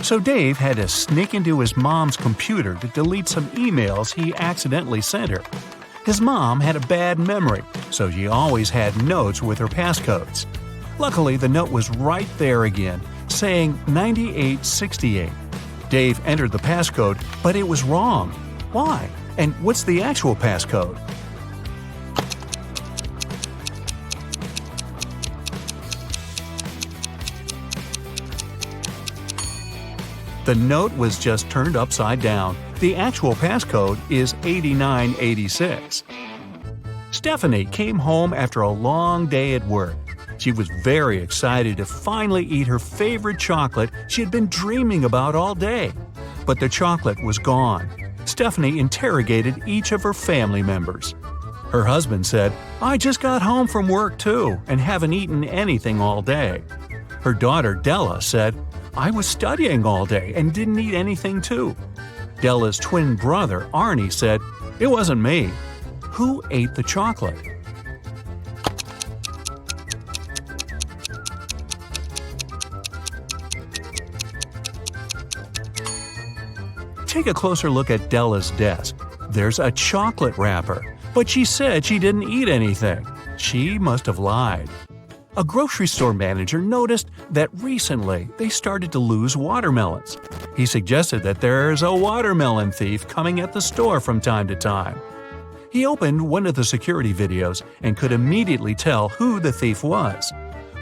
So Dave had to sneak into his mom's computer to delete some emails he accidentally sent her. His mom had a bad memory, so she always had notes with her passcodes. Luckily, the note was right there again, saying 9868. Dave entered the passcode, but it was wrong. Why? And what's the actual passcode? The note was just turned upside down. The actual passcode is 8986. Stephanie came home after a long day at work. She was very excited to finally eat her favorite chocolate she had been dreaming about all day. But the chocolate was gone. Stephanie interrogated each of her family members. Her husband said, "I just got home from work too and haven't eaten anything all day." Her daughter Della said, "I was studying all day and didn't eat anything too." Della's twin brother Arnie said, "It wasn't me." Who ate the chocolate? Take a closer look at Della's desk. There's a chocolate wrapper, but she said she didn't eat anything. She must have lied. A grocery store manager noticed that recently they started to lose watermelons. He suggested that there's a watermelon thief coming at the store from time to time. He opened one of the security videos and could immediately tell who the thief was.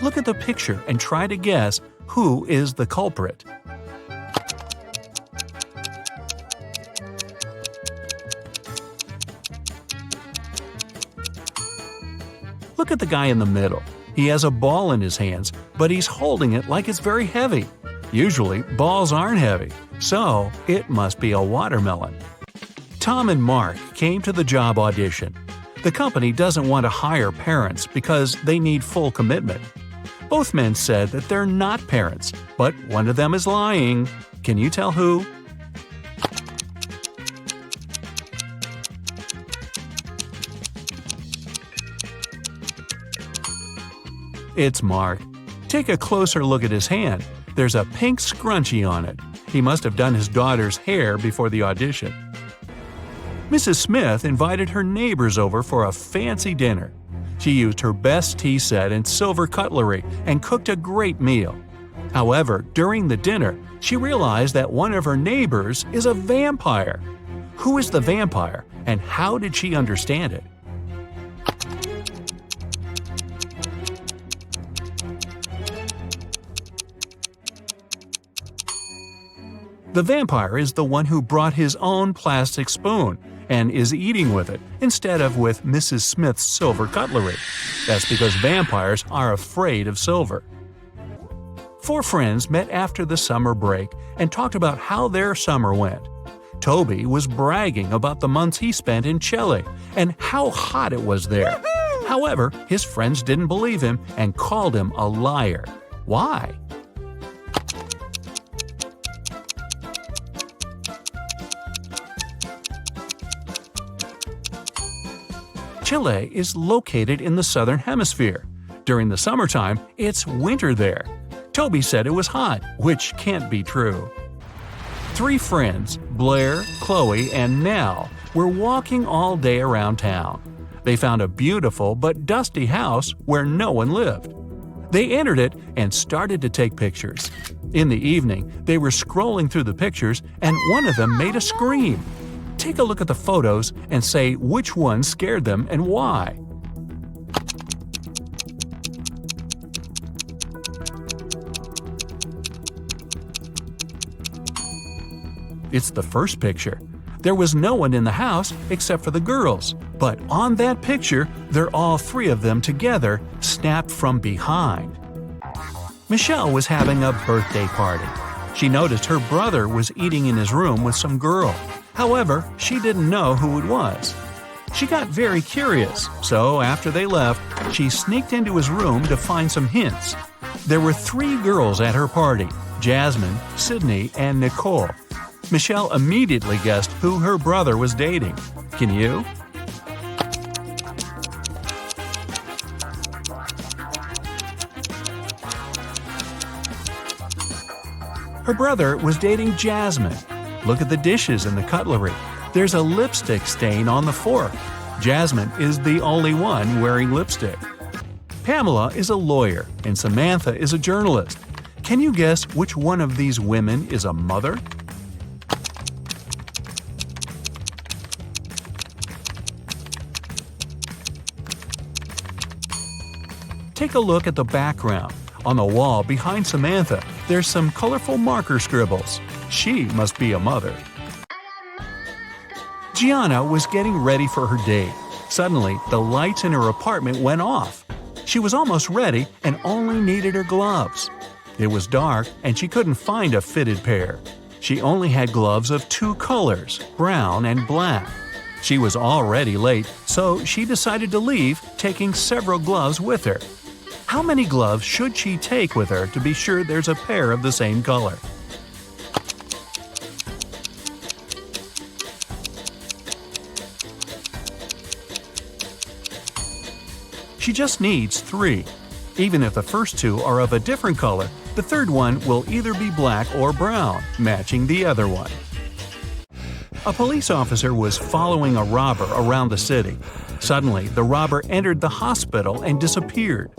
Look at the picture and try to guess who is the culprit. Look at the guy in the middle. He has a ball in his hands, but he's holding it like it's very heavy. Usually, balls aren't heavy, so it must be a watermelon. Tom and Mark came to the job audition. The company doesn't want to hire parents because they need full commitment. Both men said that they're not parents, but one of them is lying. Can you tell who? It's Mark. Take a closer look at his hand. There's a pink scrunchie on it. He must have done his daughter's hair before the audition. Mrs. Smith invited her neighbors over for a fancy dinner. She used her best tea set and silver cutlery and cooked a great meal. However, during the dinner, she realized that one of her neighbors is a vampire. Who is the vampire, and how did she understand it? The vampire is the one who brought his own plastic spoon and is eating with it instead of with Mrs. Smith's silver cutlery. That's because vampires are afraid of silver. Four friends met after the summer break and talked about how their summer went. Toby was bragging about the months he spent in Chile and how hot it was there. However, his friends didn't believe him and called him a liar. Why? Chile is located in the southern hemisphere. During the summertime, it's winter there. Toby said it was hot, which can't be true. Three friends, Blair, Chloe, and Nell, were walking all day around town. They found a beautiful but dusty house where no one lived. They entered it and started to take pictures. In the evening, they were scrolling through the pictures and one of them made a scream. Take a look at the photos and say which one scared them and why. It's the first picture. There was no one in the house except for the girls, but on that picture, they're all three of them together, snapped from behind. Michelle was having a birthday party. She noticed her brother was eating in his room with some girl. However, she didn't know who it was. She got very curious, so after they left, she sneaked into his room to find some hints. There were three girls at her party: Jasmine, Sydney, and Nicole. Michelle immediately guessed who her brother was dating. Can you? Her brother was dating Jasmine. Look at the dishes and the cutlery. There's a lipstick stain on the fork. Jasmine is the only one wearing lipstick. Pamela is a lawyer and Samantha is a journalist. Can you guess which one of these women is a mother? Take a look at the background. On the wall behind Samantha, there's some colorful marker scribbles. She must be a mother. Gianna was getting ready for her date. Suddenly, the lights in her apartment went off. She was almost ready and only needed her gloves. It was dark and she couldn't find a fitted pair. She only had gloves of 2 colors, brown and black. She was already late, so she decided to leave, taking several gloves with her. How many gloves should she take with her to be sure there's a pair of the same color? She just needs 3. Even if the first 2 are of a different color, the third one will either be black or brown, matching the other one. A police officer was following a robber around the city. Suddenly, the robber entered the hospital and disappeared.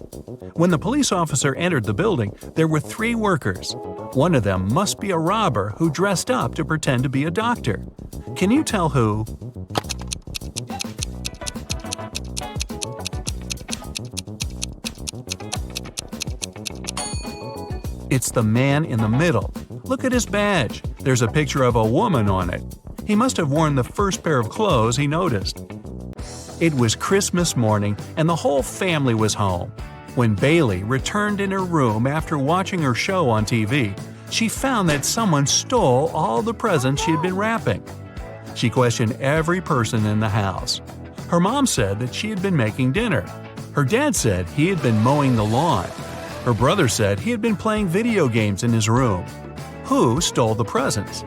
When the police officer entered the building, there were 3 workers. One of them must be a robber who dressed up to pretend to be a doctor. Can you tell who? It's the man in the middle. Look at his badge. There's a picture of a woman on it. He must have worn the first pair of clothes he noticed. It was Christmas morning and the whole family was home. When Bailey returned in her room after watching her show on TV, she found that someone stole all the presents she had been wrapping. She questioned every person in the house. Her mom said that she had been making dinner. Her dad said he had been mowing the lawn. Her brother said he had been playing video games in his room. Who stole the presents?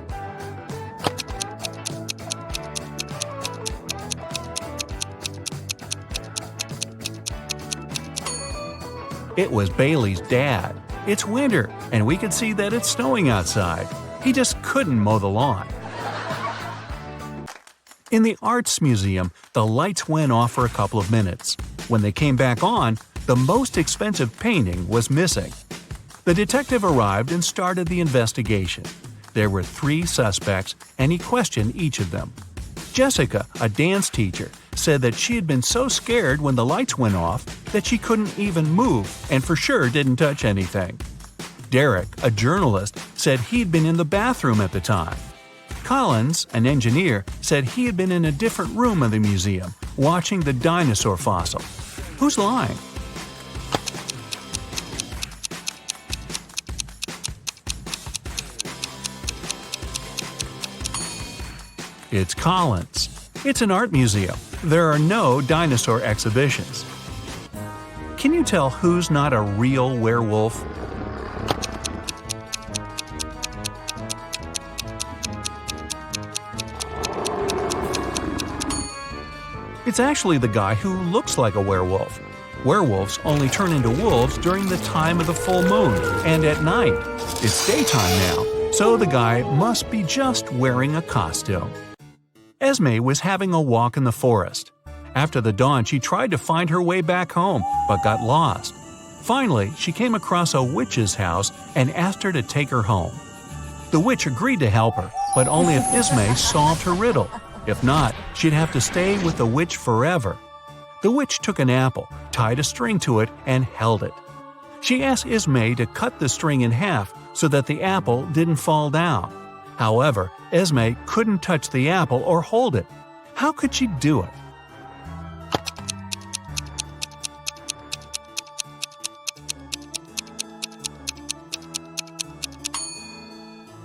It was Bailey's dad. It's winter, and we could see that it's snowing outside. He just couldn't mow the lawn. In the Arts Museum, the lights went off for a couple of minutes. When they came back on, the most expensive painting was missing. The detective arrived and started the investigation. There were 3 suspects, and he questioned each of them. Jessica, a dance teacher, said that she had been so scared when the lights went off that she couldn't even move and for sure didn't touch anything. Derek, a journalist, said he'd been in the bathroom at the time. Collins, an engineer, said he had been in a different room of the museum, watching the dinosaur fossil. Who's lying? It's Collins. It's an art museum. There are no dinosaur exhibitions. Can you tell who's not a real werewolf? It's actually the guy who looks like a werewolf. Werewolves only turn into wolves during the time of the full moon and at night. It's daytime now, so the guy must be just wearing a costume. Esme was having a walk in the forest. After the dawn, she tried to find her way back home, but got lost. Finally, she came across a witch's house and asked her to take her home. The witch agreed to help her, but only if Esme solved her riddle. If not, she'd have to stay with the witch forever. The witch took an apple, tied a string to it, and held it. She asked Esme to cut the string in half so that the apple didn't fall down. However, Esme couldn't touch the apple or hold it. How could she do it?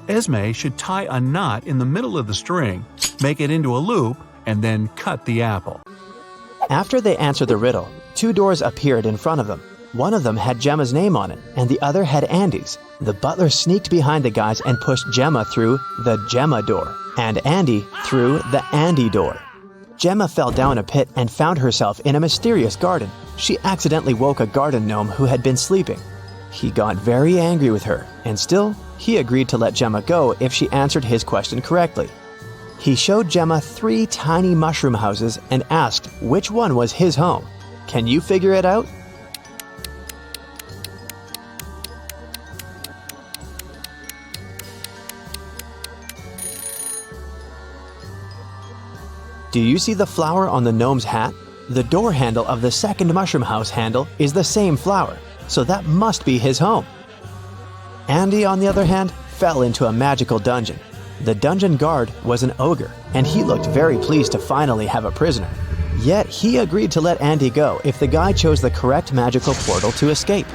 Esme should tie a knot in the middle of the string, make it into a loop, and then cut the apple. After they answered the riddle, 2 doors appeared in front of them. One of them had Gemma's name on it, and the other had Andy's. The butler sneaked behind the guys and pushed Gemma through the Gemma door, and Andy through the Andy door. Gemma fell down a pit and found herself in a mysterious garden. She accidentally woke a garden gnome who had been sleeping. He got very angry with her, and still, He agreed to let Gemma go if she answered his question correctly. He showed Gemma 3 tiny mushroom houses and asked which one was his home. Can you figure it out? Do you see the flower on the gnome's hat? The door handle of the second mushroom house handle is the same flower, so that must be his home. Andy, on the other hand, fell into a magical dungeon. The dungeon guard was an ogre, and he looked very pleased to finally have a prisoner. Yet he agreed to let Andy go if the guy chose the correct magical portal to escape.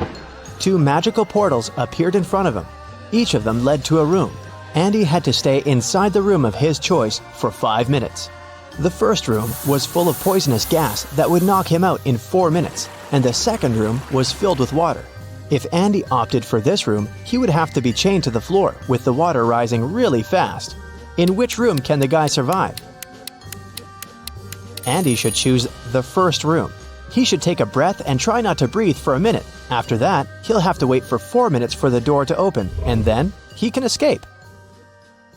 2 magical portals appeared in front of him. Each of them led to a room. Andy had to stay inside the room of his choice for 5 minutes. The first room was full of poisonous gas that would knock him out in 4 minutes, and the second room was filled with water. If Andy opted for this room, he would have to be chained to the floor with the water rising really fast. In which room can the guy survive? Andy should choose the first room. He should take a breath and try not to breathe for a minute. After that, he'll have to wait for 4 minutes for the door to open, and then he can escape.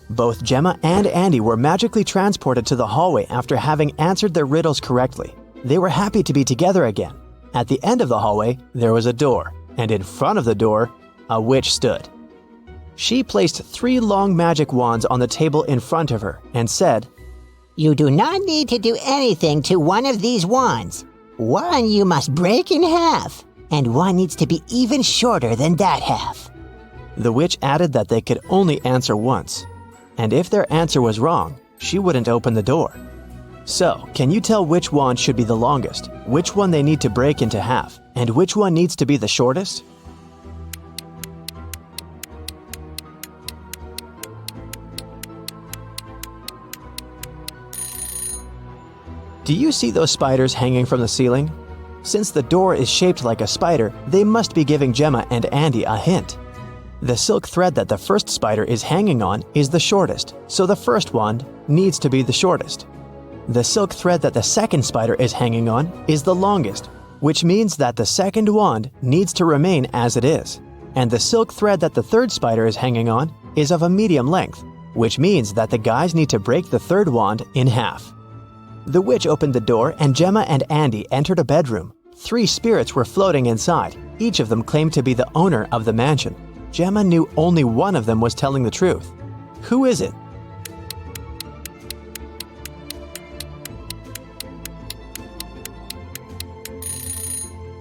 Both Gemma and Andy were magically transported to the hallway after having answered their riddles correctly. They were happy to be together again. At the end of the hallway, there was a door, and in front of the door, a witch stood. She placed 3 long magic wands on the table in front of her and said, "You do not need to do anything to one of these wands. One you must break in half, and one needs to be even shorter than that half." The witch added that they could only answer once, and if their answer was wrong, she wouldn't open the door. So, can you tell which wand should be the longest, which one they need to break into half, and which one needs to be the shortest? Do you see those spiders hanging from the ceiling? Since the door is shaped like a spider, they must be giving Gemma and Andy a hint. The silk thread that the first spider is hanging on is the shortest, so the first wand needs to be the shortest. The silk thread that the second spider is hanging on is the longest, which means that the second wand needs to remain as it is. And the silk thread that the third spider is hanging on is of a medium length, which means that the guys need to break the third wand in half. The witch opened the door and Gemma and Andy entered a bedroom. 3 spirits were floating inside. Each of them claimed to be the owner of the mansion. Gemma knew only one of them was telling the truth. Who is it?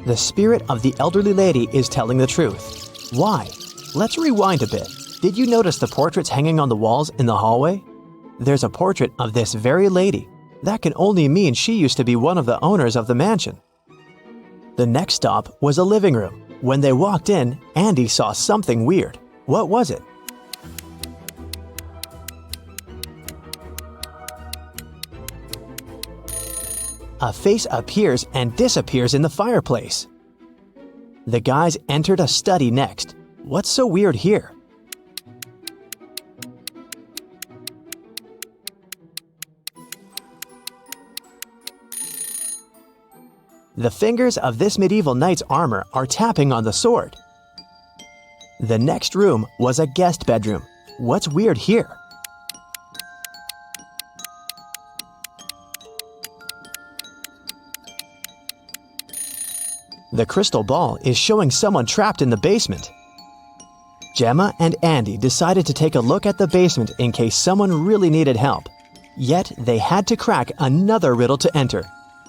The spirit of the elderly lady is telling the truth. Why? Let's rewind a bit. Did you notice the portraits hanging on the walls in the hallway? There's a portrait of this very lady. That can only mean she used to be one of the owners of the mansion. The next stop was a living room. When they walked in, Andy saw something weird. What was it? A face appears and disappears in the fireplace. The guys entered a study next. What's so weird here? The fingers of this medieval knight's armor are tapping on the sword. The next room was a guest bedroom. What's weird here? The crystal ball is showing someone trapped in the basement. Gemma and Andy decided to take a look at the basement in case someone really needed help. Yet they had to crack another riddle to enter.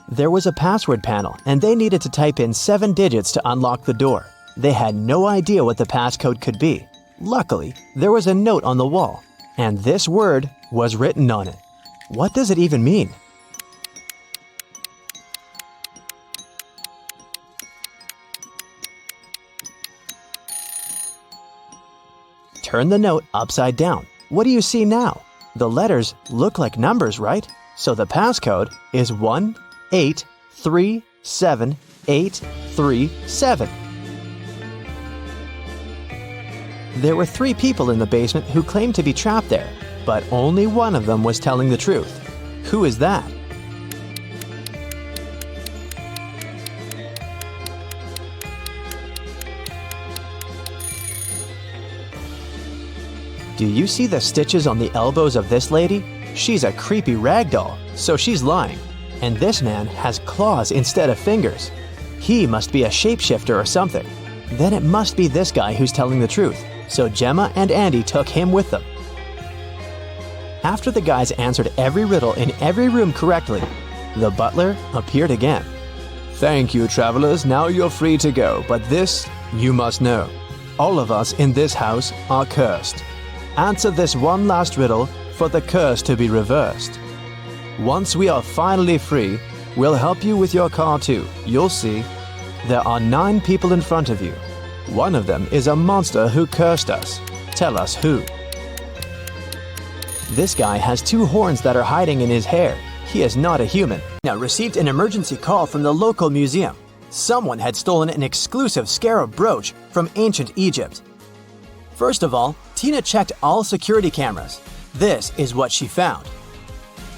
There was a password panel, and they needed to type in 7 digits to unlock the door. They had no idea what the passcode could be. Luckily, there was a note on the wall, and this word was written on it. What does it even mean? Turn the note upside down. What do you see now? The letters look like numbers, right? So the passcode is 1837837. There were 3 people in the basement who claimed to be trapped there, but only one of them was telling the truth. Who is that? Do you see the stitches on the elbows of this lady? She's a creepy rag doll, so she's lying. And this man has claws instead of fingers. He must be a shapeshifter or something. Then it must be this guy who's telling the truth, so Gemma and Andy took him with them. After the guys answered every riddle in every room correctly, the butler appeared again. "Thank you, travelers. Now you're free to go, but this you must know. All of us in this house are cursed. Answer this one last riddle for the curse to be reversed. Once we are finally free, we'll help you with your car too. You'll see. There are 9 people in front of you. One of them is a monster who cursed us. Tell us who." This guy has 2 horns that are hiding in his hair. He is not a human. Now received an emergency call from the local museum. Someone had stolen an exclusive scarab brooch from ancient Egypt. First of all, Tina checked all security cameras. This is what she found.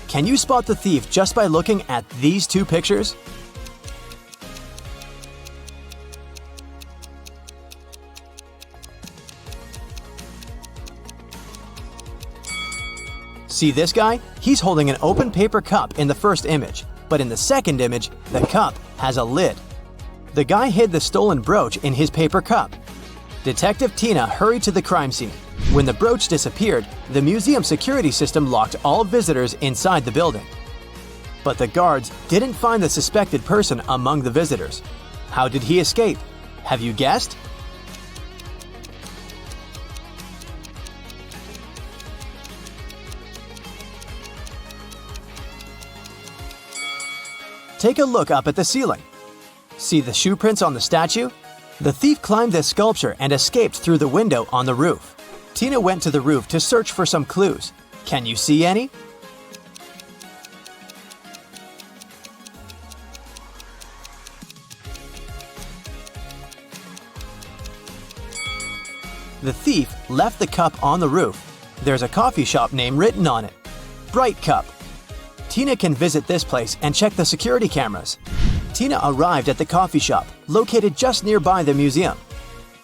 Can you spot the thief just by looking at these 2 pictures? See this guy? He's holding an open paper cup in the first image, but in the second image, the cup has a lid. The guy hid the stolen brooch in his paper cup. Detective Tina hurried to the crime scene. When the brooch disappeared, the museum security system locked all visitors inside the building. But the guards didn't find the suspected person among the visitors. How did he escape? Have you guessed? Take a look up at the ceiling. See the shoe prints on the statue? The thief climbed this sculpture and escaped through the window on the roof. Tina went to the roof to search for some clues. Can you see any? The thief left the cup on the roof. There's a coffee shop name written on it. Bright Cup. Tina can visit this place and check the security cameras. Tina arrived at the coffee shop, located just nearby the museum.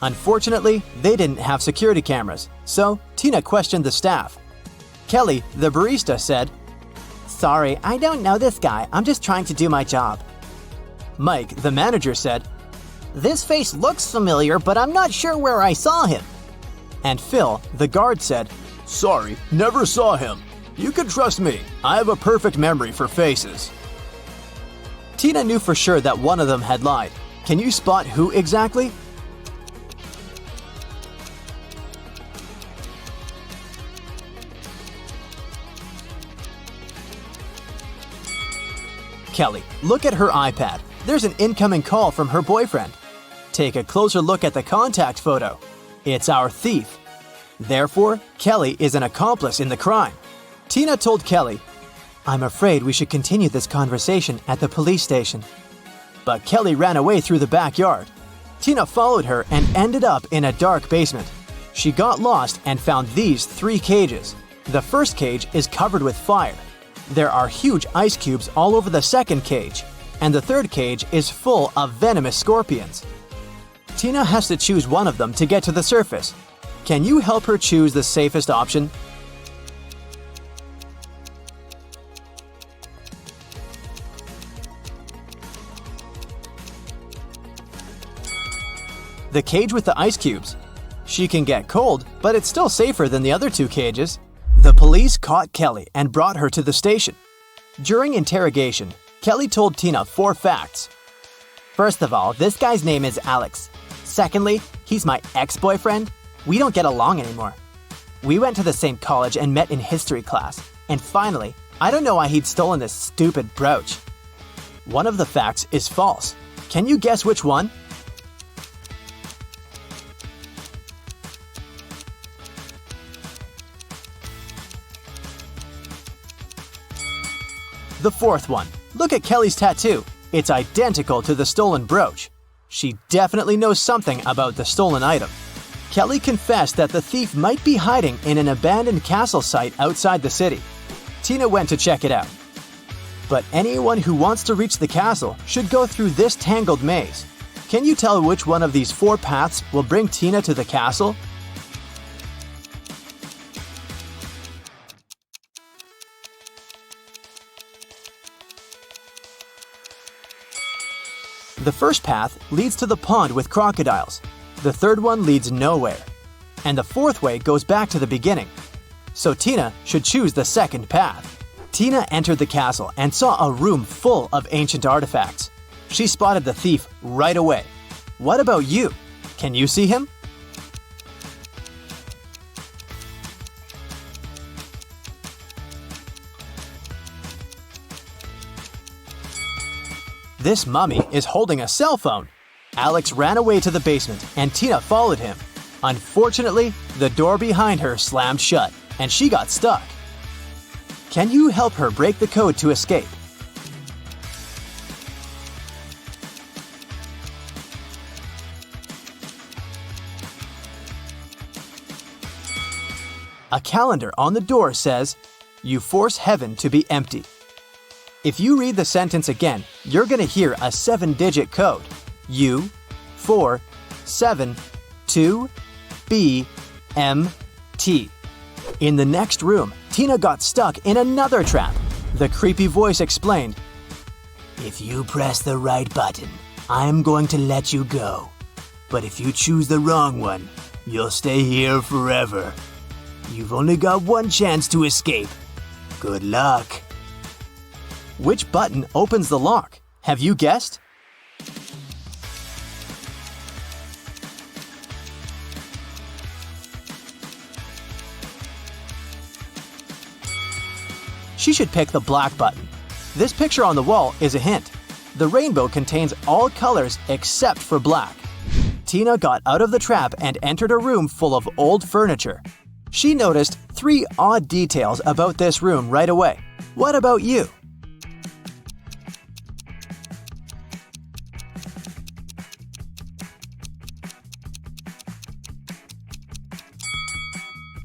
Unfortunately, they didn't have security cameras, so Tina questioned the staff. Kelly, the barista, said, "Sorry, I don't know this guy. I'm just trying to do my job." Mike, the manager, said, "This face looks familiar, but I'm not sure where I saw him." And Phil, the guard, said, "Sorry, never saw him. You can trust me. I have a perfect memory for faces." Tina knew for sure that one of them had lied. Can you spot who exactly? Kelly, look at her iPad. There's an incoming call from her boyfriend. Take a closer look at the contact photo. It's our thief. Therefore, Kelly is an accomplice in the crime. Tina told Kelly, "I'm afraid we should continue this conversation at the police station." But Kelly ran away through the backyard. Tina followed her and ended up in a dark basement. She got lost and found these 3 cages. The first cage is covered with fire. There are huge ice cubes all over the second cage, and the third cage is full of venomous scorpions. Tina has to choose one of them to get to the surface. Can you help her choose the safest option? The cage with the ice cubes. She can get cold, but it's still safer than the other 2 cages. The police caught Kelly and brought her to the station. During interrogation, Kelly told Tina 4 facts. First of all, this guy's name is Alex. Secondly, he's my ex-boyfriend. We don't get along anymore. We went to the same college and met in history class. And finally, I don't know why he'd stolen this stupid brooch. One of the facts is false. Can you guess which one? The 4th one. Look at Kelly's tattoo. It's identical to the stolen brooch. She definitely knows something about the stolen item. Kelly confessed that the thief might be hiding in an abandoned castle site outside the city. Tina went to check it out. But anyone who wants to reach the castle should go through this tangled maze. Can you tell which one of these 4 paths will bring Tina to the castle? The first path leads to the pond with crocodiles. The third one leads nowhere. And the fourth way goes back to the beginning. So Tina should choose the second path. Tina entered the castle and saw a room full of ancient artifacts. She spotted the thief right away. What about you? Can you see him? This mummy is holding a cell phone. Alex ran away to the basement and Tina followed him. Unfortunately, the door behind her slammed shut and she got stuck. Can you help her break the code to escape? A calendar on the door says, "You force heaven to be empty." If you read the sentence again, you're going to hear a 7-digit code. U, 4, 7, 2, B, M, T. In the next room, Tina got stuck in another trap. The creepy voice explained, "If you press the right button, I'm going to let you go. But if you choose the wrong one, you'll stay here forever. You've only got one chance to escape. Good luck." Which button opens the lock? Have you guessed? She should pick the black button. This picture on the wall is a hint. The rainbow contains all colors except for black. Tina got out of the trap and entered a room full of old furniture. She noticed 3 odd details about this room right away. What about you?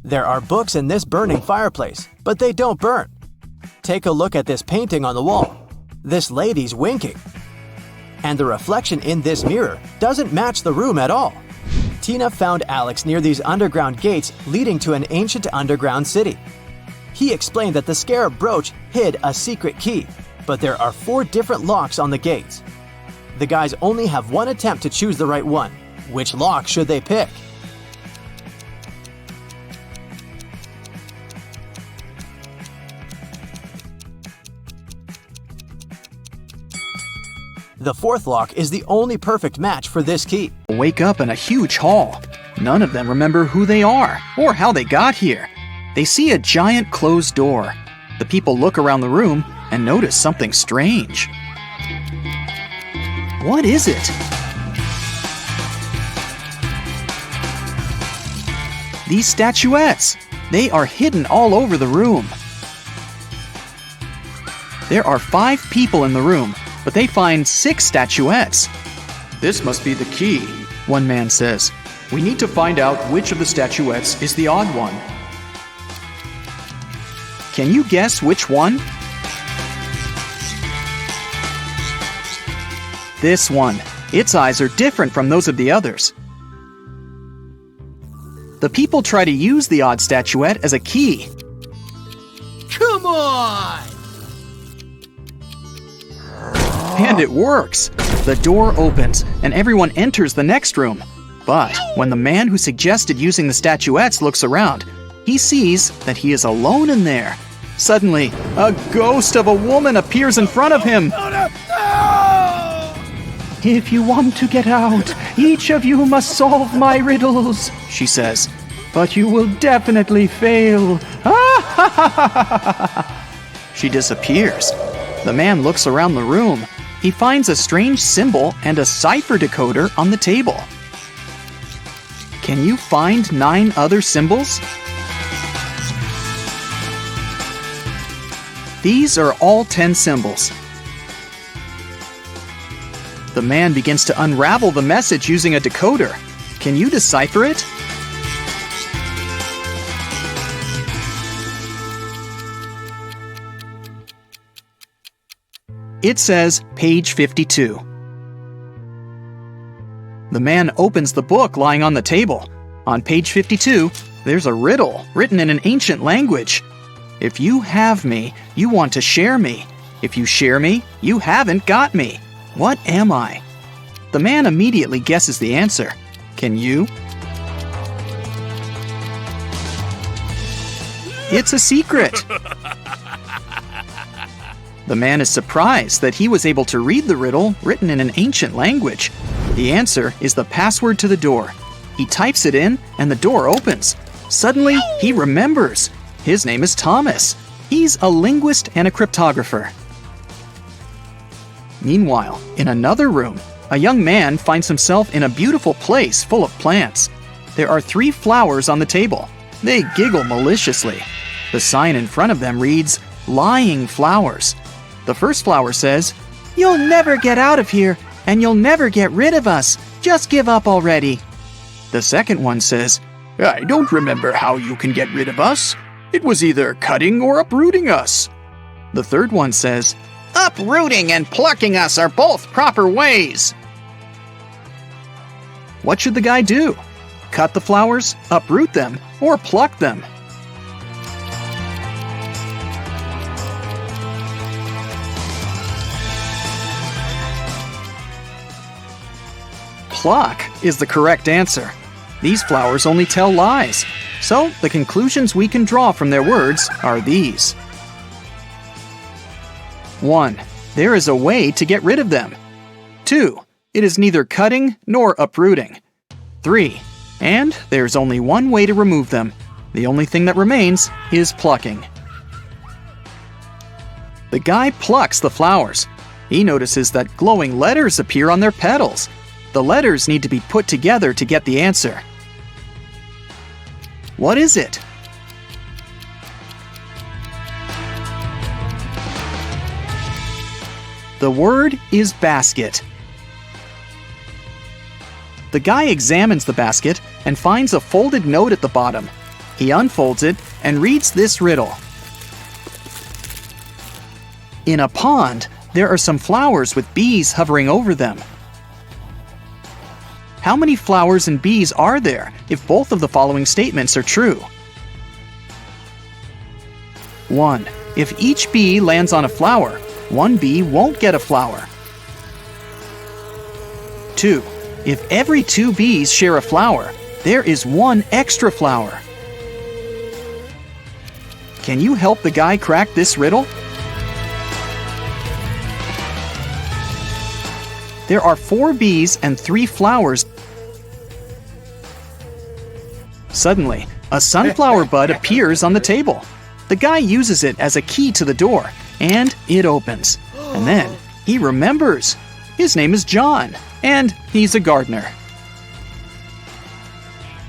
There are books in this burning fireplace, but they don't burn. Take a look at this painting on the wall. This lady's winking. And the reflection in this mirror doesn't match the room at all. Tina found Alex near these underground gates leading to an ancient underground city. He explained that the scarab brooch hid a secret key, but there are 4 different locks on the gates. The guys only have one attempt to choose the right one. Which lock should they pick? The 4th lock is the only perfect match for this key. Wake up in a huge hall. None of them remember who they are or how they got here. They see a giant closed door. The people look around the room and notice something strange. What is it? These statuettes. They are hidden all over the room. There are 5 people in the room, but they find 6 statuettes. This must be the key, one man says. We need to find out which of the statuettes is the odd one. Can you guess which one? This one. Its eyes are different from those of the others. The people try to use the odd statuette as a key. Come on! And it works. The door opens and everyone enters the next room. But when the man who suggested using the statuettes looks around, he sees that he is alone in there. Suddenly, a ghost of a woman appears in front of him. If you want to get out, each of you must solve my riddles, she says. but you will definitely fail. She disappears. The man looks around the room. He finds a strange symbol and a cipher decoder on the table. Can you find 9 other symbols? These are all 10 symbols. The man begins to unravel the message using a decoder. Can you decipher it? It says page 52. The man opens the book lying on the table. On page 52, there's a riddle written in an ancient language. If you have me, you want to share me. If you share me, you haven't got me. What am I? The man immediately guesses the answer. Can you? It's a secret. The man is surprised that he was able to read the riddle written in an ancient language. The answer is the password to the door. He types it in and the door opens. Suddenly, he remembers. His name is Thomas. He's a linguist and a cryptographer. Meanwhile, in another room, a young man finds himself in a beautiful place full of plants. There are 3 flowers on the table. They giggle maliciously. The sign in front of them reads, "Lying Flowers." The first flower says, "You'll never get out of here, and you'll never get rid of us. Just give up already." The second one says, I don't remember how you can get rid of us. It was either cutting or uprooting us. The third one says, Uprooting and plucking us are both proper ways. what should the guy do? Cut the flowers, uproot them, or pluck them? Pluck is the correct answer. These flowers only tell lies. So, the conclusions we can draw from their words are these. 1. There is a way to get rid of them. 2. It is neither cutting nor uprooting. 3. And there's only one way to remove them. The only thing that remains is plucking. The guy plucks the flowers. He notices that glowing letters appear on their petals. The letters need to be put together to get the answer. What is it? The word is basket. The guy examines the basket and finds a folded note at the bottom. He unfolds it and reads this riddle. In a pond, there are some flowers with bees hovering over them. How many flowers and bees are there if both of the following statements are true? 1. If each bee lands on a flower, one bee won't get a flower. 2. If every 2 bees share a flower, there is 1 extra flower. Can you help the guy crack this riddle? There are 4 bees and 3 flowers. Suddenly, a sunflower bud appears on the table. The guy uses it as a key to the door, and it opens. And then he remembers. His name is John, and he's a gardener.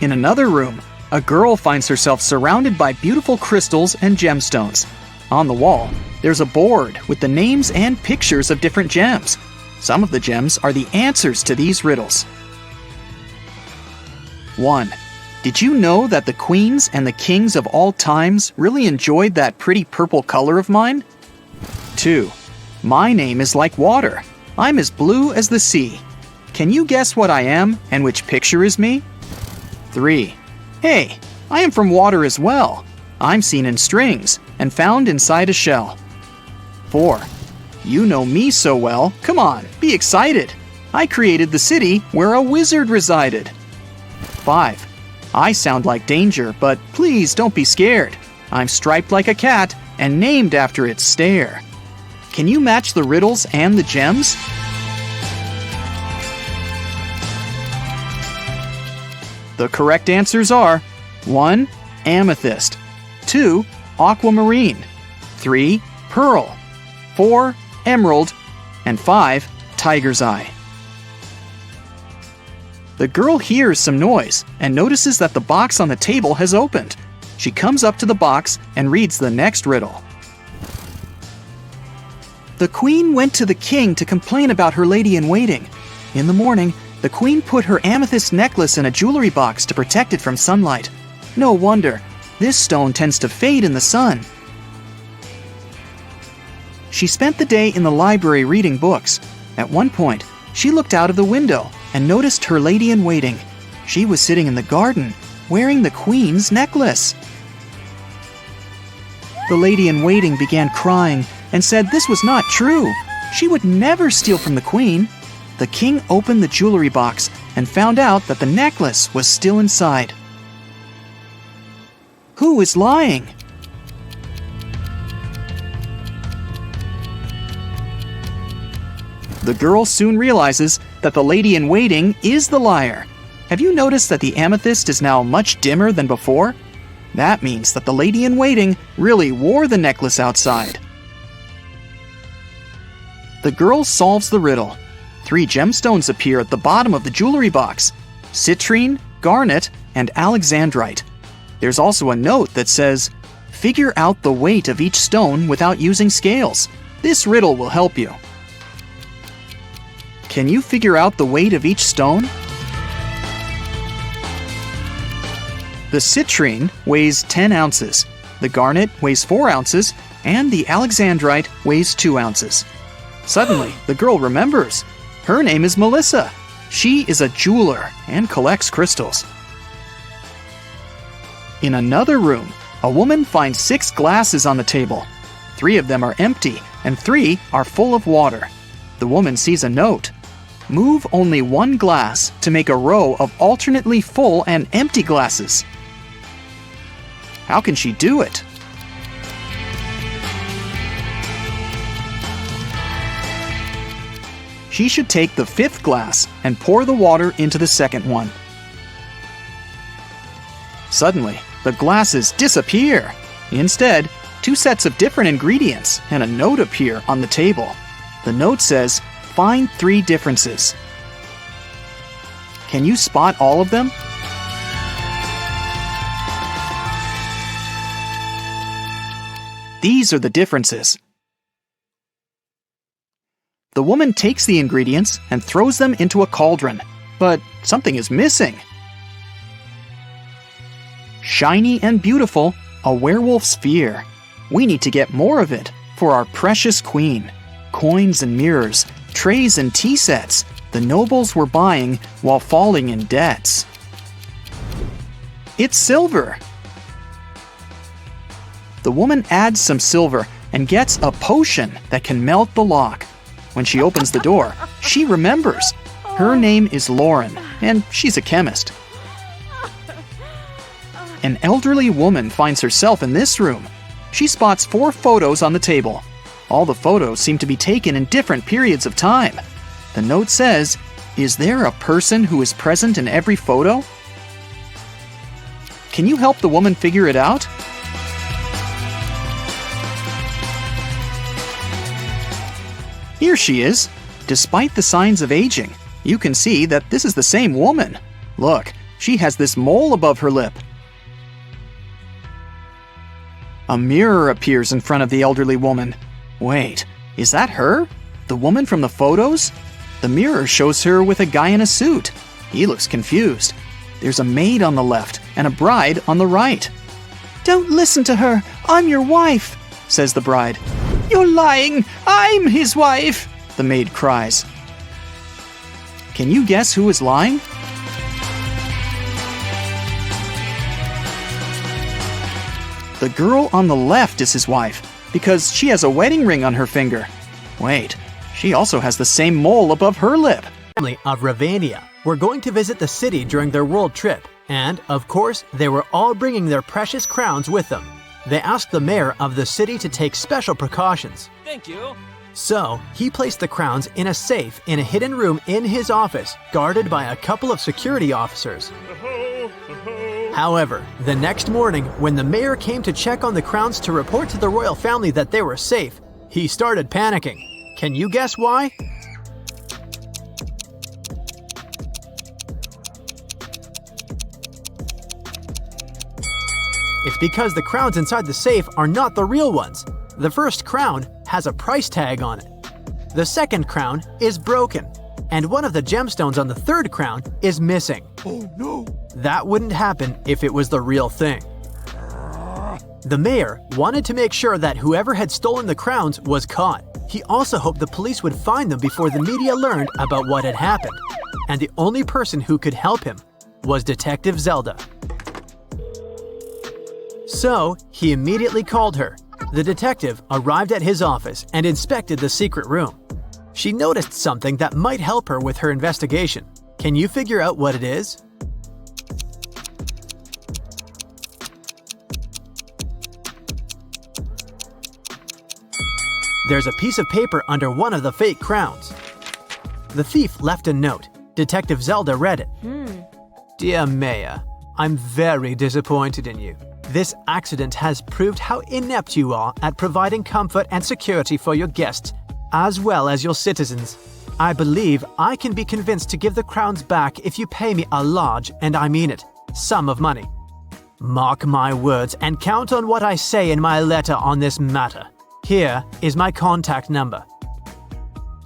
In another room, a girl finds herself surrounded by beautiful crystals and gemstones. On the wall, there's a board with the names and pictures of different gems. Some of the gems are the answers to these riddles. 1. Did you know that the queens and the kings of all times really enjoyed that pretty purple color of mine? 2. My name is like water. I'm as blue as the sea. Can you guess what I am and which picture is me? 3. Hey, I am from water as well. I'm seen in strings and found inside a shell. 4. You know me so well. Come on, be excited. I created the city where a wizard resided. 5. I sound like danger, but please don't be scared. I'm striped like a cat and named after its stare. Can you match the riddles and the gems? The correct answers are 1. Amethyst, 2. Aquamarine, 3. Pearl, 4. Emerald, and 5. Tiger's eye. The girl hears some noise and notices that the box on the table has opened. She comes up to the box and reads the next riddle. The queen went to the king to complain about her lady-in-waiting. In the morning, the queen put her amethyst necklace in a jewelry box to protect it from sunlight. No wonder, this stone tends to fade in the sun. She spent the day in the library reading books. At one point, she looked out of the window and noticed her lady-in-waiting. She was sitting in the garden, wearing the queen's necklace. The lady-in-waiting began crying and said this was not true. She would never steal from the queen. the king opened the jewelry box and found out that the necklace was still inside. Who is lying? The girl soon realizes that the lady in waiting is the liar. Have you noticed that the amethyst is now much dimmer than before? That means that the lady in waiting really wore the necklace outside. The girl solves the riddle. 3 gemstones appear at the bottom of the jewelry box: citrine, garnet, and alexandrite. There's also a note that says, "Figure out the weight of each stone without using scales. This riddle will help you." Can you figure out the weight of each stone? The citrine weighs 10 ounces, the garnet weighs 4 ounces, and the alexandrite weighs 2 ounces. Suddenly, the girl remembers. Her name is Melissa. She is a jeweler and collects crystals. In another room, a woman finds 6 glasses on the table. 3 of them are empty, and 3 are full of water. The woman sees a note. Move only 1 glass to make a row of alternately full and empty glasses. How can she do it? She should take the 5th glass and pour the water into the second one. Suddenly, the glasses disappear. Instead, 2 sets of different ingredients and a note appear on the table. The note says, "Find 3 differences." Can you spot all of them? These are the differences. The woman takes the ingredients and throws them into a cauldron, but something is missing. Shiny and beautiful, a werewolf's fear. We need to get more of it for our precious queen. Coins and mirrors, trays and tea sets, the nobles were buying while falling in debts. It's silver. The woman adds some silver and gets a potion that can melt the lock. When she opens the door, she remembers. Her name is Lauren, and she's a chemist. An elderly woman finds herself in this room. She spots 4 photos on the table. All the photos seem to be taken in different periods of time. The note says, "Is there a person who is present in every photo?" Can you help the woman figure it out? Here she is. Despite the signs of aging, you can see that this is the same woman. Look, she has this mole above her lip. A mirror appears in front of the elderly woman. Wait, is that her? The woman from the photos? The mirror shows her with a guy in a suit. He looks confused. There's a maid on the left and a bride on the right. "Don't listen to her. I'm your wife," says the bride. "You're lying. I'm his wife," the maid cries. Can you guess who is lying? The girl on the left is his wife because she has a wedding ring on her finger. Wait, she also has the same mole above her lip. Family of Ravania were going to visit the city during their world trip, and, of course, they were all bringing their precious crowns with them. They asked the mayor of the city to take special precautions. Thank you. So, he placed the crowns in a safe in a hidden room in his office, guarded by a couple of security officers. However, the next morning, when the mayor came to check on the crowns to report to the royal family that they were safe, he started panicking. Can you guess why? It's because the crowns inside the safe are not the real ones. The first crown has a price tag on it. The second crown is broken, and one of the gemstones on the third crown is missing. Oh no! That wouldn't happen if it was the real thing. The mayor wanted to make sure that whoever had stolen the crowns was caught. He also hoped the police would find them before the media learned about what had happened. And the only person who could help him was Detective Zelda. So, he immediately called her. The detective arrived at his office and inspected the secret room. She noticed something that might help her with her investigation. Can you figure out what it is? There's a piece of paper under one of the fake crowns. The thief left a note. Detective Zelda read it. Dear Maya, I'm very disappointed in you. This accident has proved how inept you are at providing comfort and security for your guests, as well as your citizens. I believe I can be convinced to give the crowns back if you pay me a large, and I mean it, sum of money. Mark my words and count on what I say in my letter on this matter. Here is my contact number.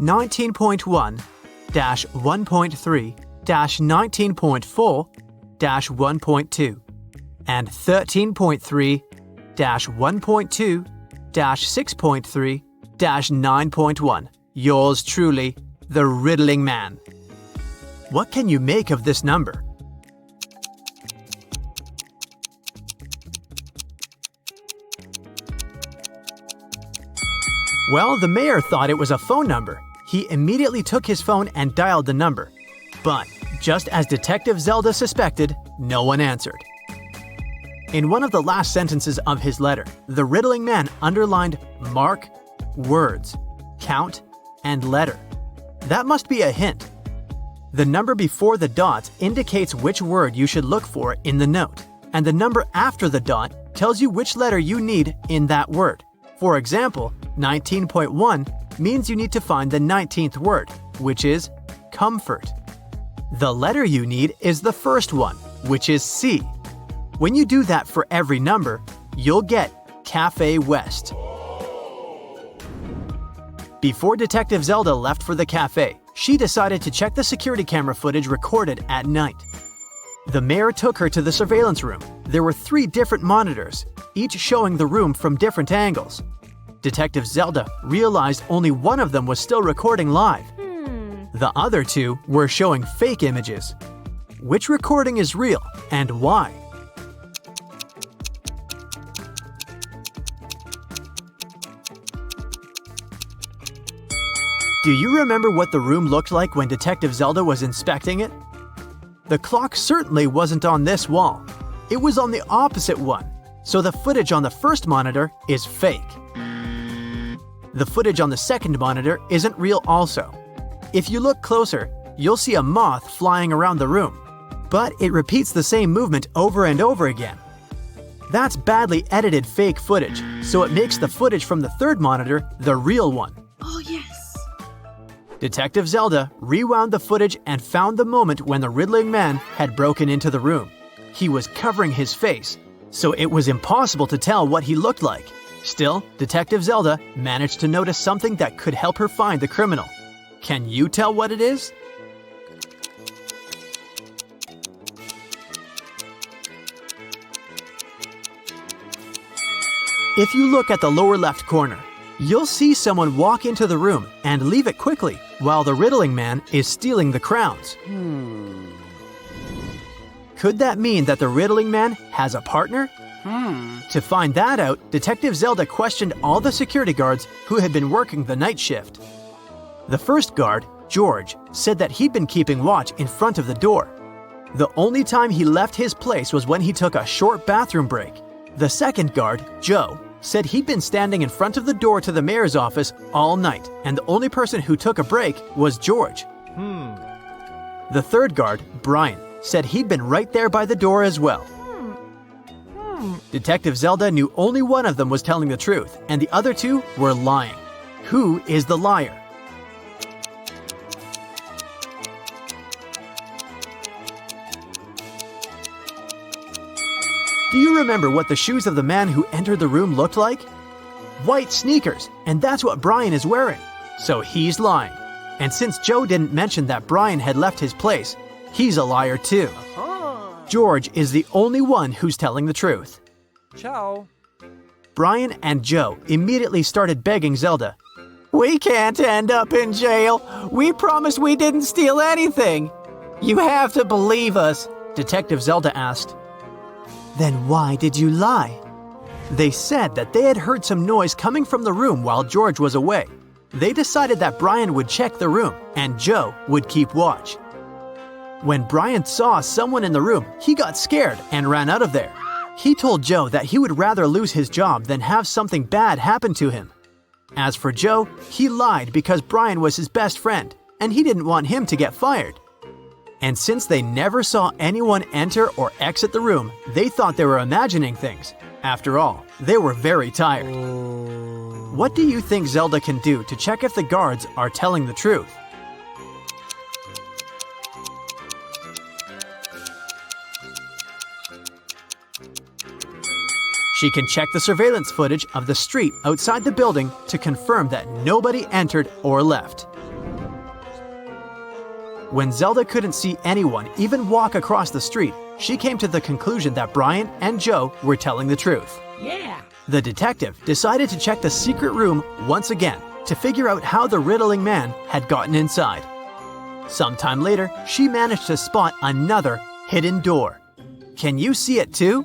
19.1-1.3-19.4-1.2 and 13.3-1.2-6.3-9.1. Yours truly, the Riddling Man. What can you make of this number? Well, the mayor thought it was a phone number. He immediately took his phone and dialed the number. But, just as Detective Zelda suspected, no one answered. In one of the last sentences of his letter, the Riddling Man underlined mark, words, count, and letter. That must be a hint. The number before the dots indicates which word you should look for in the note, and the number after the dot tells you which letter you need in that word. For example, 19.1 means you need to find the 19th word, which is comfort. The letter you need is the first one, which is C. When you do that for every number, you'll get Cafe West. Before Detective Zelda left for the cafe, she decided to check the security camera footage recorded at night. The mayor took her to the surveillance room. There were 3 different monitors, each showing the room from different angles. Detective Zelda realized only one of them was still recording live. The other 2 were showing fake images. Which recording is real and why? Do you remember what the room looked like when Detective Zelda was inspecting it? The clock certainly wasn't on this wall. It was on the opposite one, so the footage on the first monitor is fake. The footage on the second monitor isn't real also. If you look closer, you'll see a moth flying around the room, but it repeats the same movement over and over again. That's badly edited fake footage, so it makes the footage from the third monitor the real one. Oh, yes. Detective Zelda rewound the footage and found the moment when the Riddling Man had broken into the room. He was covering his face, so it was impossible to tell what he looked like. Still, Detective Zelda managed to notice something that could help her find the criminal. Can you tell what it is? If you look at the lower left corner, you'll see someone walk into the room and leave it quickly while the Riddling Man is stealing the crowns. Could that mean that the Riddling Man has a partner? To find that out, Detective Zelda questioned all the security guards who had been working the night shift. The first guard, George, said that he'd been keeping watch in front of the door. The only time he left his place was when he took a short bathroom break. The second guard, Joe, said he'd been standing in front of the door to the mayor's office all night, and the only person who took a break was George. The third guard, Brian, said he'd been right there by the door as well. Detective Zelda knew only one of them was telling the truth, and the other 2 were lying. Who is the liar? Do you remember what the shoes of the man who entered the room looked like? White sneakers, and that's what Brian is wearing. So he's lying. And since Joe didn't mention that Brian had left his place, he's a liar too. George is the only one who's telling the truth. Ciao. Brian and Joe immediately started begging Zelda. We can't end up in jail. We promised we didn't steal anything. You have to believe us, Detective Zelda asked. Then why did you lie? They said that they had heard some noise coming from the room while George was away. They decided that Brian would check the room and Joe would keep watch. When Brian saw someone in the room, he got scared and ran out of there. He told Joe that he would rather lose his job than have something bad happen to him. As for Joe, he lied because Brian was his best friend and he didn't want him to get fired. And since they never saw anyone enter or exit the room, they thought they were imagining things. After all, they were very tired. What do you think Zelda can do to check if the guards are telling the truth? She can check the surveillance footage of the street outside the building to confirm that nobody entered or left. When Zelda couldn't see anyone even walk across the street, she came to the conclusion that Brian and Joe were telling the truth. Yeah. The detective decided to check the secret room once again to figure out how the riddling man had gotten inside. Sometime later, she managed to spot another hidden door. Can you see it too?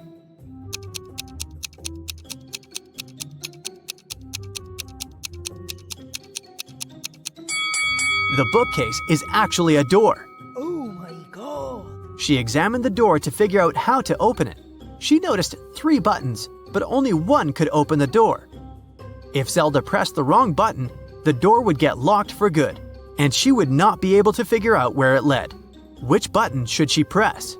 The bookcase is actually a door. Oh my god. She examined the door to figure out how to open it. She noticed 3 buttons, but only one could open the door. If Zelda pressed the wrong button, the door would get locked for good, and she would not be able to figure out where it led. Which button should she press?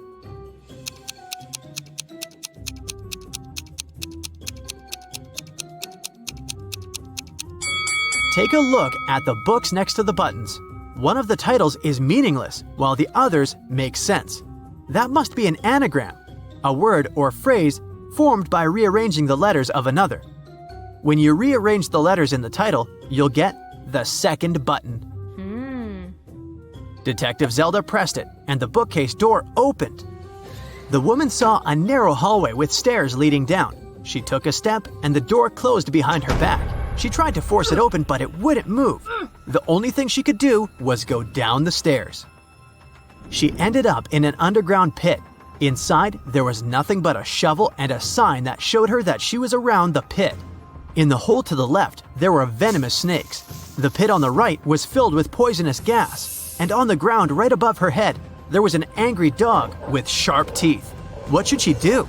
Take a look at the books next to the buttons. One of the titles is meaningless, while the others make sense. That must be an anagram, a word or phrase formed by rearranging the letters of another. When you rearrange the letters in the title, you'll get the second button. Detective Zelda pressed it, and the bookcase door opened. The woman saw a narrow hallway with stairs leading down. She took a step, and the door closed behind her back. She tried to force it open, but it wouldn't move. The only thing she could do was go down the stairs. She ended up in an underground pit. Inside, there was nothing but a shovel and a sign that showed her that she was around the pit. In the hole to the left, there were venomous snakes. The pit on the right was filled with poisonous gas. And on the ground right above her head, there was an angry dog with sharp teeth. What should she do?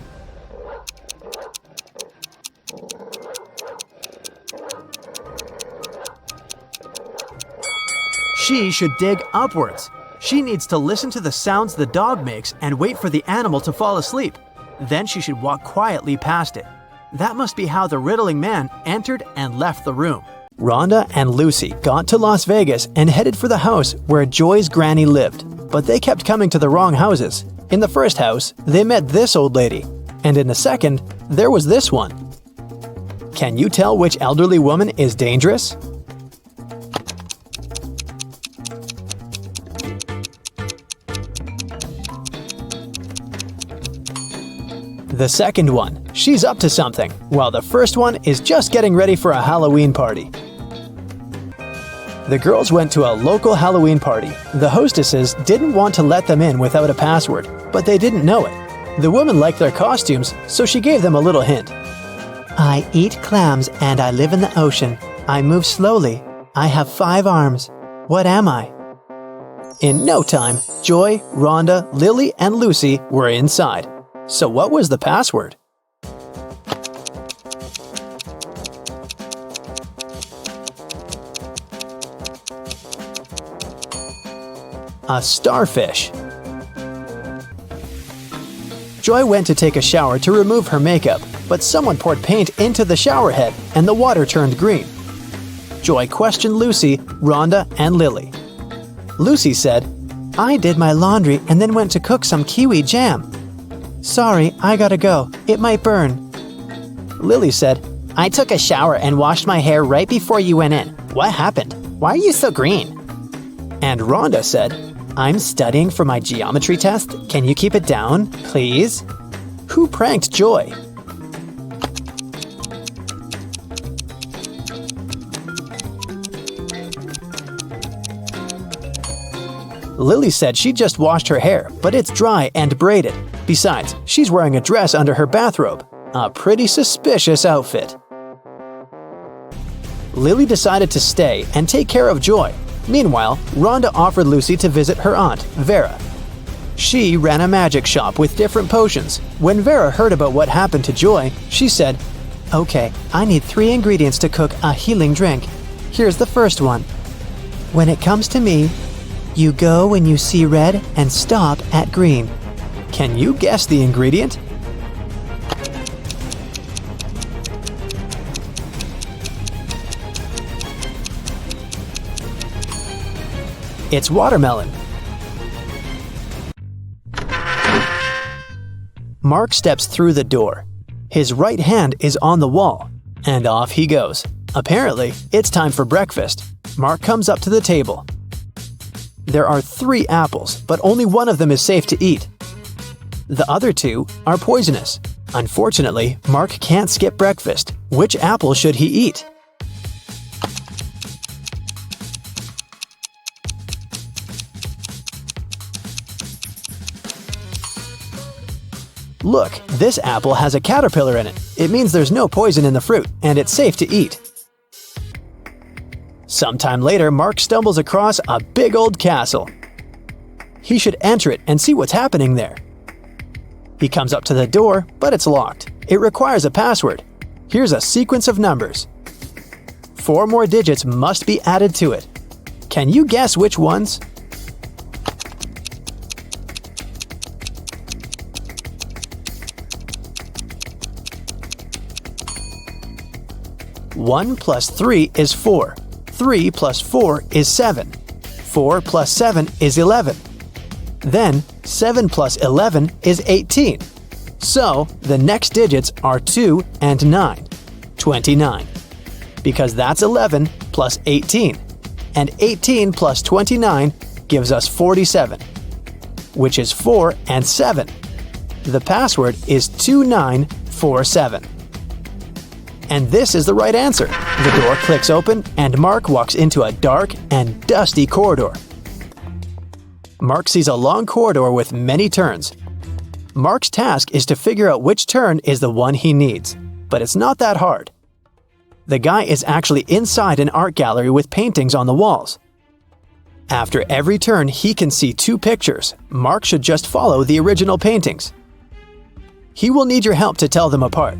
She should dig upwards. She needs to listen to the sounds the dog makes and wait for the animal to fall asleep. Then she should walk quietly past it. That must be how the riddling man entered and left the room. Rhonda and Lucy got to Las Vegas and headed for the house where Joy's granny lived. But they kept coming to the wrong houses. In the first house, they met this old lady. And in the second, there was this one. Can you tell which elderly woman is dangerous? The second one, she's up to something, while the first one is just getting ready for a Halloween party. The girls went to a local Halloween party. The hostesses didn't want to let them in without a password, but they didn't know it. The woman liked their costumes, so she gave them a little hint. I eat clams and I live in the ocean. I move slowly. I have 5 arms. What am I? In no time, Joy, Rhonda, Lily, and Lucy were inside. So what was the password? A starfish. Joy went to take a shower to remove her makeup, but someone poured paint into the shower head and the water turned green. Joy questioned Lucy, Rhonda, and Lily. Lucy said, I did my laundry and then went to cook some kiwi jam. Sorry, I gotta go. It might burn. Lily said, I took a shower and washed my hair right before you went in. What happened? Why are you so green? And Rhonda said, I'm studying for my geometry test. Can you keep it down, please? Who pranked Joy? Lily said she just washed her hair, but it's dry and braided. Besides, she's wearing a dress under her bathrobe. A pretty suspicious outfit. Lily decided to stay and take care of Joy. Meanwhile, Rhonda offered Lucy to visit her aunt, Vera. She ran a magic shop with different potions. When Vera heard about what happened to Joy, she said, "Okay, I need 3 ingredients to cook a healing drink. Here's the first one. When it comes to me, you go when you see red and stop at green." Can you guess the ingredient? It's watermelon. Mark steps through the door. His right hand is on the wall, and off he goes. Apparently, it's time for breakfast. Mark comes up to the table. There are 3 apples, but only one of them is safe to eat. The other 2 are poisonous. Unfortunately, Mark can't skip breakfast. Which apple should he eat? Look, this apple has a caterpillar in it. It means there's no poison in the fruit, and it's safe to eat. Sometime later, Mark stumbles across a big old castle. He should enter it and see what's happening there. He comes up to the door, but it's locked. It requires a password. Here's a sequence of numbers. 4 more digits must be added to it. Can you guess which ones? One plus 3 is 4. 3 plus 4 is 7. 4 plus 7 is 11. Then 7 plus 11 is 18. So the next digits are 2 and 9. 29. Because that's 11 plus 18. And 18 plus 29 gives us 47. Which is 4 and 7. The password is 2947. And this is the right answer. The door clicks open and Mark walks into a dark and dusty corridor. Mark sees a long corridor with many turns. Mark's task is to figure out which turn is the one he needs, but it's not that hard. The guy is actually inside an art gallery with paintings on the walls. After every turn, he can see 2 pictures. Mark should just follow the original paintings. He will need your help to tell them apart.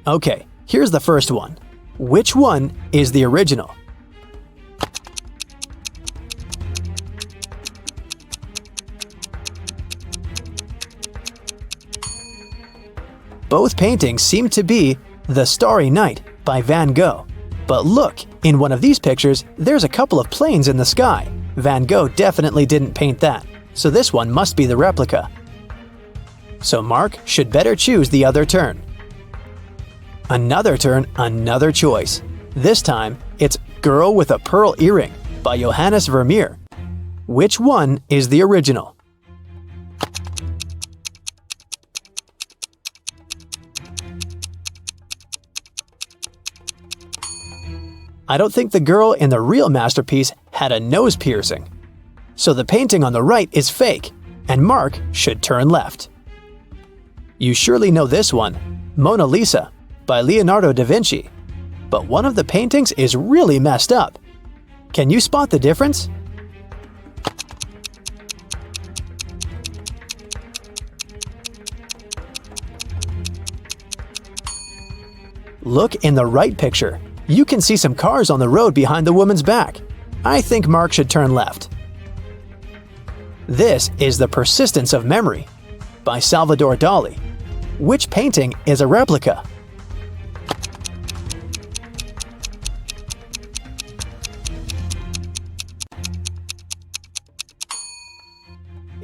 Okay. Here's the first one. Which one is the original? Both paintings seem to be The Starry Night by Van Gogh. But look, in one of these pictures, there's a couple of planes in the sky. Van Gogh definitely didn't paint that, so this one must be the replica. So Mark should better choose the other turn. Another turn, another choice. This time, it's Girl with a Pearl Earring by Johannes Vermeer. Which one is the original? I don't think the girl in the real masterpiece had a nose piercing. So the painting on the right is fake, and Mark should turn left. You surely know this one, Mona Lisa by Leonardo da Vinci. But one of the paintings is really messed up. Can you spot the difference? Look in the right picture. You can see some cars on the road behind the woman's back. I think Mark should turn left. This is The Persistence of Memory by Salvador Dali. Which painting is a replica?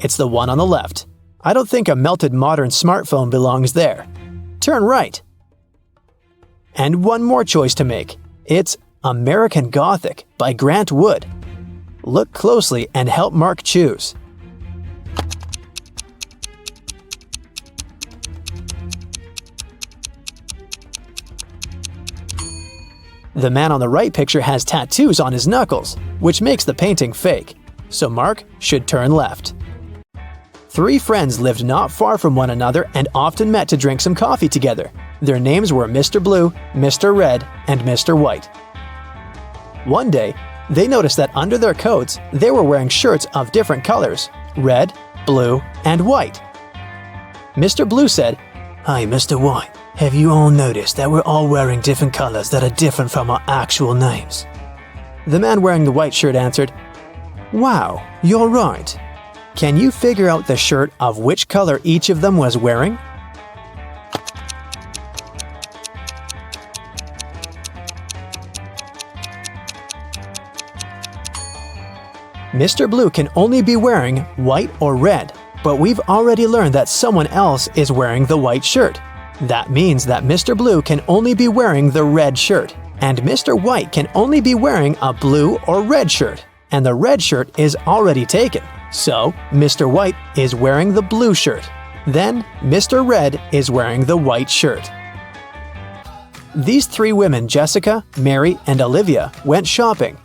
It's the one on the left. I don't think a melted modern smartphone belongs there. Turn right. And one more choice to make. It's American Gothic by Grant Wood. Look closely and help Mark choose. The man on the right picture has tattoos on his knuckles, which makes the painting fake. So Mark should turn left. 3 friends lived not far from one another and often met to drink some coffee together. Their names were Mr. Blue, Mr. Red, and Mr. White. One day, they noticed that under their coats, they were wearing shirts of different colors: red, blue, and white. Mr. Blue said, "Hi, Mr. White. Have you all noticed that we're all wearing different colors that are different from our actual names?" The man wearing the white shirt answered, "Wow, you're right. Can you figure out the shirt of which color each of them was wearing?" Mr. Blue can only be wearing white or red, but we've already learned that someone else is wearing the white shirt. That means that Mr. Blue can only be wearing the red shirt, and Mr. White can only be wearing a blue or red shirt, and the red shirt is already taken. So, Mr. White is wearing the blue shirt. Then, Mr. Red is wearing the white shirt. These three women, Jessica, Mary, and Olivia, went shopping.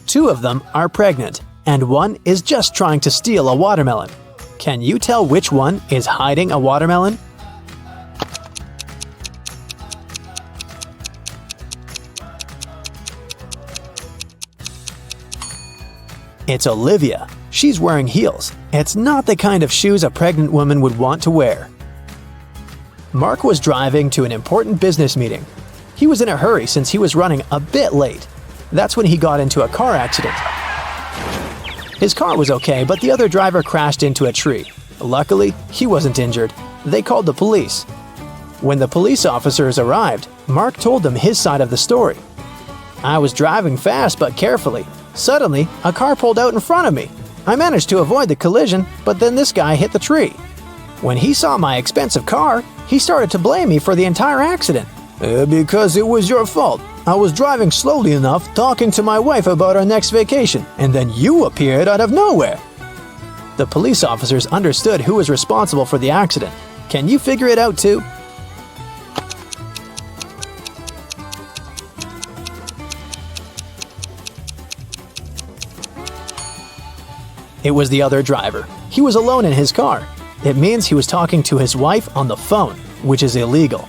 Two of them are pregnant, and one is just trying to steal a watermelon. Can you tell which one is hiding a watermelon? It's Olivia. She's wearing heels. It's not the kind of shoes a pregnant woman would want to wear. Mark was driving to an important business meeting. He was in a hurry since he was running a bit late. That's when he got into a car accident. His car was okay, but the other driver crashed into a tree. Luckily, he wasn't injured. They called the police. When the police officers arrived, Mark told them his side of the story. "I was driving fast but carefully. Suddenly, a car pulled out in front of me. I managed to avoid the collision, but then this guy hit the tree. When he saw my expensive car, he started to blame me for the entire accident. Because it was your fault. I was driving slowly enough, talking to my wife about our next vacation, and then you appeared out of nowhere." The police officers understood who was responsible for the accident. Can you figure it out too? It was the other driver. He was alone in his car. It means he was talking to his wife on the phone, which is illegal.